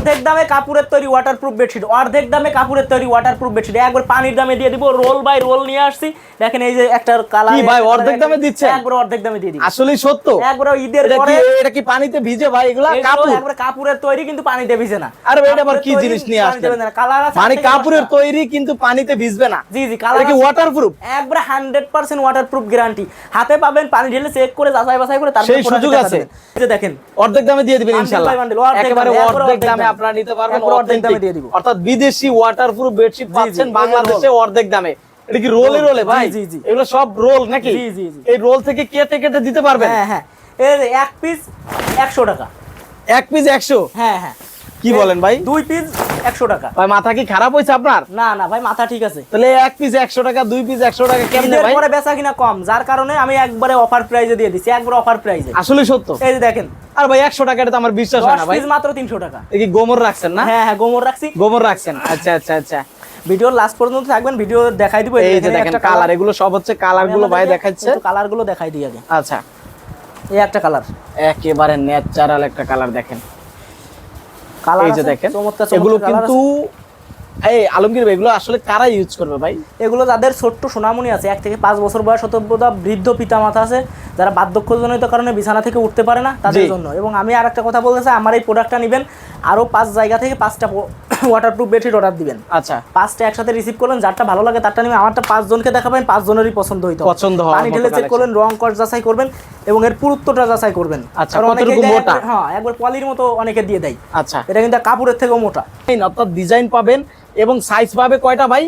অর্ধেক দামে কাপড়ের তৈরি ওয়াটারপ্রুফ বেডশিট, অর্ধেক দামে কাপড়ের তৈরি ওয়াটারপ্রুফ বেডশিট একবার পানির দামে দিয়ে দিব, রোল বাই রোল নিয়ে আসছি। দেখেন এই যে একটা কালার, কি ভাই অর্ধেক দামে দিচ্ছে? একবার অর্ধেক দামে দিয়ে দিব। আসলেই সত্য? একবার ঈদের পরে। এটা কি পানিতে ভিজে ভাই? এগুলা কাপড়, একবার কাপড়ের তৈরি কিন্তু পানিতে ভিজে না। আরে ভাই এটা আবার কি জিনিস নিয়ে আসছেন? কালার আছে মানে কাপড়ের তৈরি কিন্তু পানিতে ভিজবে না? জি জি, কালার কি ওয়াটারপ্রুফ? একবার 100% ওয়াটারপ্রুফ গ্যারান্টি। হাতে পাবেন, পানি ঢেলে চেক করে যাচাই বাছাই করে তারপর সেই সুযোগ আছে। এই যে দেখেন অর্ধেক দামে দিয়ে দিবেন ইনশাআল্লাহ। একেবারে অর্ধেক দামে আপনারা নিতে পারবেন, অর্ধেক দামে দিয়ে দিব। অর্থাৎ বিদেশি ওয়াটারপ্রুফ বেডশিট পাচ্ছেন বাংলাদেশে অর্ধেক দামে। এটা কি রোলে রোলে ভাই? এগুলো সব রোল নাকি? এই রোল থেকে কেটে কেটে দিতে পারবেন? হ্যাঁ হ্যাঁ, এর এক পিস 100 টাকা। এক পিস 100? হ্যাঁ হ্যাঁ। কি বলেন ভাই? দুই পিস 100 টাকা। ভাই মাথা কি খারাপ হইছে আপনার? না না ভাই, মাথা ঠিক আছে। তাহলে এক পিস 100 টাকা, দুই পিস 100 টাকা কেমনে ভাই? পরে বেচা কিনা কম, যার কারণে আমি একবারে অফার প্রাইসে দিয়ে দিছি, একবার অফার প্রাইসে। আসলে সত্য? এই যে দেখেন। আর ভাই 100 টাকাটা তো আমার বিশ্বাস হয় না ভাই। 10 পিস মাত্র 300 টাকা। এই কি গোমর রাখছেন না? হ্যাঁ হ্যাঁ, গোমর রাখছি। গোমর রাখছেন, আচ্ছা আচ্ছা আচ্ছা। ভিডিওর লাস্ট পর্যন্ত থাকবেন, ভিডিও দেখাই দিব। এই যে দেখেন কালার, এগুলো সব হচ্ছে কালার গুলো ভাই দেখাচ্ছে। কালার গুলো দেখাই দিই আগে। আচ্ছা, এই একটা কালার, একেবারে ন্যাচারাল একটা কালার দেখেন। কালার এই যে দেখেন, চমৎকার এগুলো কিন্তু এই আলমগীর ভাই এগুলো আসলে কারা ইউজ করবে ভাই? এগুলো যাদের ছোট্ট সোনামণি আছে, 1 থেকে 5 বছর বয়স, অথবা বৃদ্ধ পিতামাতা আছে, যারা বার্ধক্যজনিত কারণে বিছানা থেকে উঠতে পারে না, তাদের জন্য। এবং আমি আরেকটা কথা বলতে চাই, আমার এই প্রোডাক্টটা নেবেন, আরো 5 জায়গা থেকে 5টা ওয়াটারপ্রুফ বেডশিট অর্ডার দিবেন। আচ্ছা, 5টা একসাথে রিসিভ করলেন, যারটা ভালো লাগে তারটা নেবেন। আমারটা 5 জনকে দেখাবেন, 5 জনেরই পছন্দ হইতো, পছন্দ হয়। পানি ঢেলে চেক করবেন, রং কস যাচাই করবেন এবং এর পুরুত্বটা যাচাই করবেন। আচ্ছা, কতটুকু মোটা? হ্যাঁ, একবার পলির মতো অনেকে দিয়ে দেয়। আচ্ছা, এটা কিন্তু কাপড়ের থেকেও মোটা। অর্থাৎ ডিজাইন পাবেন এবং সাইজ পাবে কয়টা ভাই?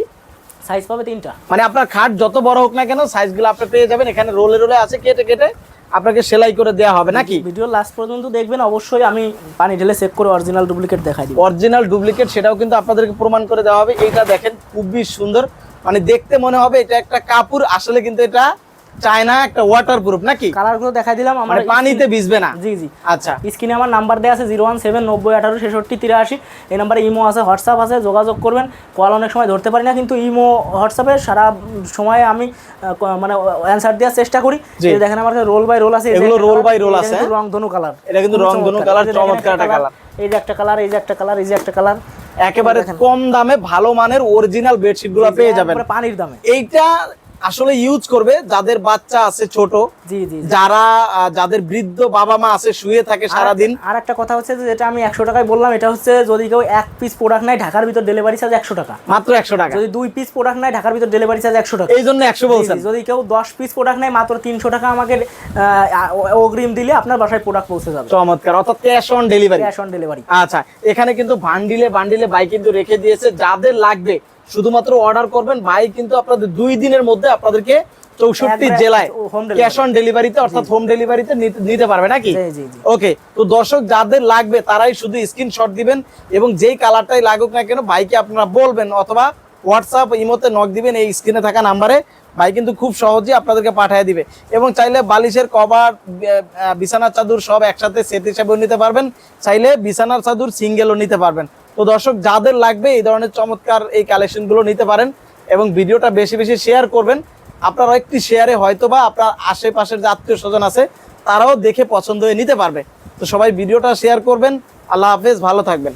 সাইজ পাবে 3টা। মানে আপনার খাট যত বড় হোক না কেন, সাইজগুলো আপনি পেয়ে যাবেন। এখানে রোলে রোলে আছে, কেটে কেটে আপনাকে সেলাই করে দেওয়া হবে নাকি? ভিডিও লাস্ট পর্যন্ত দেখবেন অবশ্যই, আমি পানি ঢেলে চেক করে অরিজিনাল ডুপ্লিকেট দেখাই দিব। অরিজিনাল ডুপ্লিকেট সেটাও কিন্তু আপনাদেরকে প্রমাণ করে দেওয়া হবে। এইটা দেখেন খুবই সুন্দর, মানে দেখতে মনে হবে এটা একটা কাপড়, আসলে কিন্তু এটা চায়না একটা ওয়াটারপ্রুফ নাকি? কালারগুলো দেখাই দিলাম, আমার পানিতে ভিজবে না। জি জি। আচ্ছা, স্ক্রিনে আমার নাম্বার দেওয়া আছে 01790186683। এই নাম্বারে ইমো আছে, হোয়াটসঅ্যাপ আছে, যোগাযোগ করবেন। কল অনেক সময় ধরতে পারি না, কিন্তু ইমো হোয়াটসঅ্যাপে সারা সময় আমি মানে অ্যানসার দেওয়ার চেষ্টা করি। এই দেখেন আমার রোল বাই রোল আছে, এগুলো রোল বাই রোল আছে, রংধনু কালার। এটা কিন্তু রংধনু কালার, চমৎকার একটা কালার। এই যে একটা কালার, এই যে একটা কালার, এই যে একটা কালার। একেবারে কম দামে ভালো মানের অরিজিনাল বেডশিট গুলো পেয়ে যাবেন পানির দামে। এইটা আসলে ইউজ করবে যাদের বাচ্চা আছে ছোট, জি জি, যাদের বৃদ্ধ বাবা মা আছে, শুয়ে থাকে সারাদিন। আর একটা কথা হচ্ছে যে, যেটা আমি 100 টাকায় বললাম, এটা হচ্ছে যদি কেউ 1 পিস প্রোডাক্ট নেয়, ঢাকার ভিতর ডেলিভারি চার্জ 100 টাকা, মাত্র 100 টাকা। যদি 2 পিস প্রোডাক্ট নেয়, ঢাকার ভিতর ডেলিভারি চার্জ 100 টাকা। এই জন্য 100 বলছেন। যদি কেউ 10 পিস প্রোডাক্ট নেয়, মাত্র 300 টাকা আমাকে অগ্রিম দিলে আপনার বাসায় প্রোডাক্ট পৌঁছে যাবে। চমৎকার, অর্থাৎ cash on delivery. Cash on delivery. আচ্ছা, এখানে কিন্তু বান্ডিলে বান্ডিলে ভাই কিন্তু রেখে দিয়েছে, যাদের লাগবে শুধুমাত্র অর্ডার করবেন। ভাই কিন্তু আপনাদের 2 দিনের মধ্যে আপনাদেরকে 64 জেলায় ক্যাশ অন ডেলিভারিতে, অর্থাৎ হোম ডেলিভারিতে নিতে পারবে নাকি? ওকে, তো দর্শক যাদের লাগবে তারাই শুধু স্ক্রিনশট দিবেন এবং যেই কালারটাই লাগুক না কেন ভাইকে আপনারা বলবেন, অথবা হোয়াটসঅ্যাপ ইমোতে নক দিবেন এই স্ক্রিনে থাকা নাম্বারে। ভাই কিন্তু খুব সহজেই আপনাদেরকে পাঠিয়ে দিবে। এবং চাইলে বালিশের কভার, বিছানার চাদর সব একসাথে সেট হিসেবেও নিতে পারবেন, চাইলে বিছানার চাদর সিঙ্গেলও নিতে পারবেন। তো দর্শক যাদের লাগবে এই ধরনের চমৎকার এই কালেকশনগুলো নিতে পারেন এবং ভিডিওটা বেশি বেশি শেয়ার করবেন। আপনার একটি শেয়ারে হয়তোবা আপনার আশেপাশের যে আত্মীয় স্বজন আছে তারাও দেখে পছন্দ হয়ে নিতে পারবে। তো সবাই ভিডিওটা শেয়ার করবেন। আল্লাহ হাফেজ, ভালো থাকবেন।